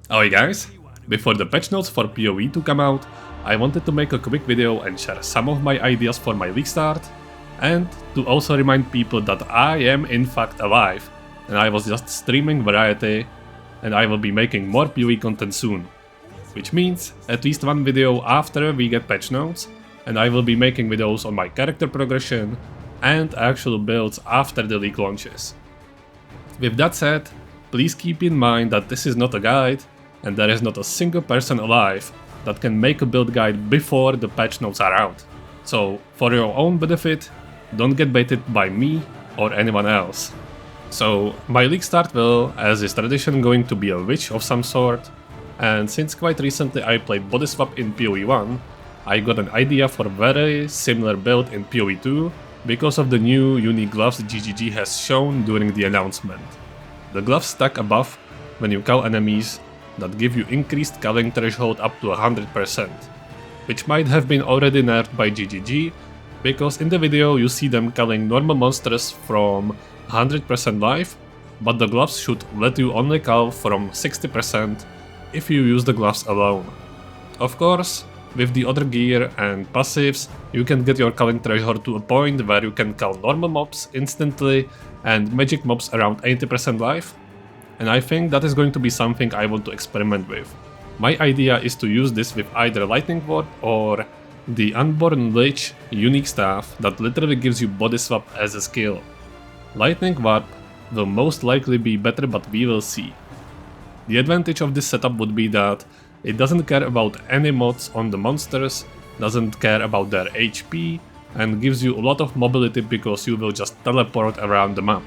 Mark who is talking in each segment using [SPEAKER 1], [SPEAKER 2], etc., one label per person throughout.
[SPEAKER 1] Alright guys, before the patch notes for PoE to come out, I wanted to make a quick video and share some of my ideas for my league start, and to also remind people that I am in fact alive, and I was just streaming variety, and I will be making more PoE content soon. Which means at least one video after we get patch notes, and I will be making videos on my character progression and actual builds after the league launches. With that said, please keep in mind that this is not a guide, and there is not a single person alive that can make a build guide before the patch notes are out. So for your own benefit, don't get baited by me or anyone else. So my league start will, as is tradition, going to be a witch of some sort, and since quite recently I played Bodyswap in PoE 1, I got an idea for a very similar build in PoE 2 because of the new unique gloves GGG has shown during the announcement. The gloves stack a buff when you cull enemies that give you increased culling threshold up to 100%, which might have been already nerfed by GGG, because in the video you see them culling normal monsters from 100% life, but the gloves should let you only cull from 60% if you use the gloves alone. Of course, with the other gear and passives, you can get your culling threshold to a point where you can cull normal mobs instantly and magic mobs around 80% life, and I think that is going to be something I want to experiment with. My idea is to use this with either Lightning Ward or the Unborn Lich unique staff that literally gives you Bodyswap as a skill. Lightning Warp will most likely be better, but we will see. The advantage of this setup would be that it doesn't care about any mods on the monsters, doesn't care about their HP, and gives you a lot of mobility because you will just teleport around the map.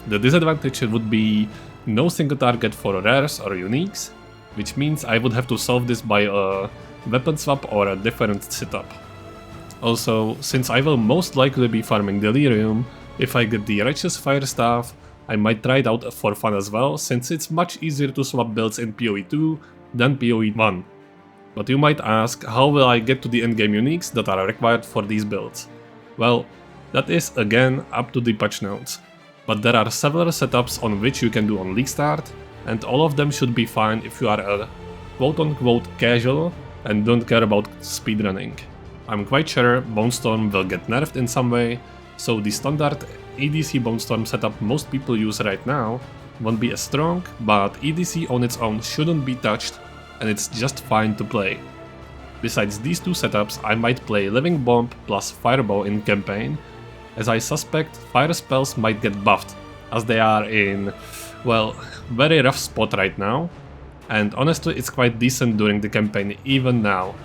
[SPEAKER 1] The disadvantage would be no single target for rares or uniques, which means I would have to solve this by a weapon swap or a different setup. Also, since I will most likely be farming Delirium, if I get the Righteous Fire Staff, I might try it out for fun as well, since it's much easier to swap builds in PoE 2 than PoE 1. But you might ask, how will I get to the endgame uniques that are required for these builds? Well, that is again up to the patch notes. But there are several setups on which you can do on league start, and all of them should be fine if you are a quote-unquote casual and don't care about speedrunning. I'm quite sure Bone Storm will get nerfed in some way, so the standard EDC Bone Storm setup most people use right now won't be as strong, but EDC on its own shouldn't be touched, and it's just fine to play. Besides these two setups, I might play Living Bomb plus Fireball in campaign, as I suspect fire spells might get buffed, as they are in, well, very rough spot right now, and honestly it's quite decent during the campaign even now.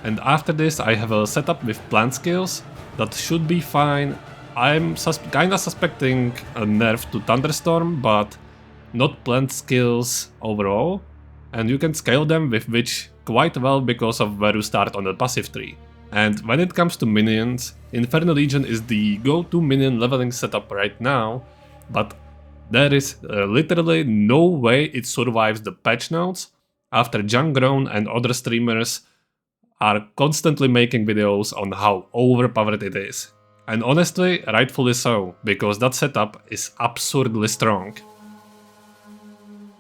[SPEAKER 1] And after this I have a setup with plant skills that should be fine. I'm kinda suspecting a nerf to Thunderstorm, but not plant skills overall, and you can scale them with Witch quite well because of where you start on the passive tree. And when it comes to minions, Inferno Legion is the go-to minion leveling setup right now, but there is literally no way it survives the patch notes after Jungrown and other streamers are constantly making videos on how overpowered it is. And honestly, rightfully so, because that setup is absurdly strong.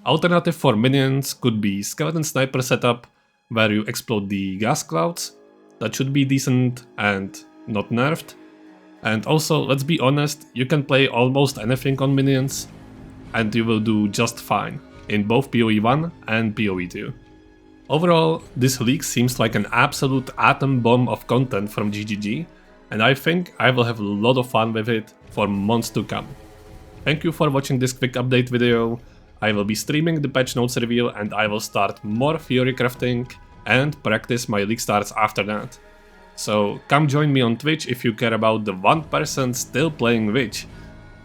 [SPEAKER 1] Alternative for minions could be Skeleton Sniper setup, where you explode the gas clouds. That should be decent and not nerfed. And also, let's be honest, you can play almost anything on minions, and you will do just fine in both PoE 1 and PoE 2. Overall, this leak seems like an absolute atom bomb of content from GGG, and I think I will have a lot of fun with it for months to come. Thank you for watching this quick update video. I will be streaming the patch notes reveal, and I will start more theory crafting and practice my league starts after that. So come join me on Twitch if you care about the one person still playing Witch.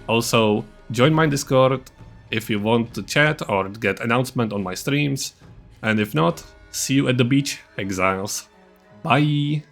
[SPEAKER 1] Also, join my Discord if you want to chat or get announcement on my streams. And if not, see you at the beach, exiles. Bye!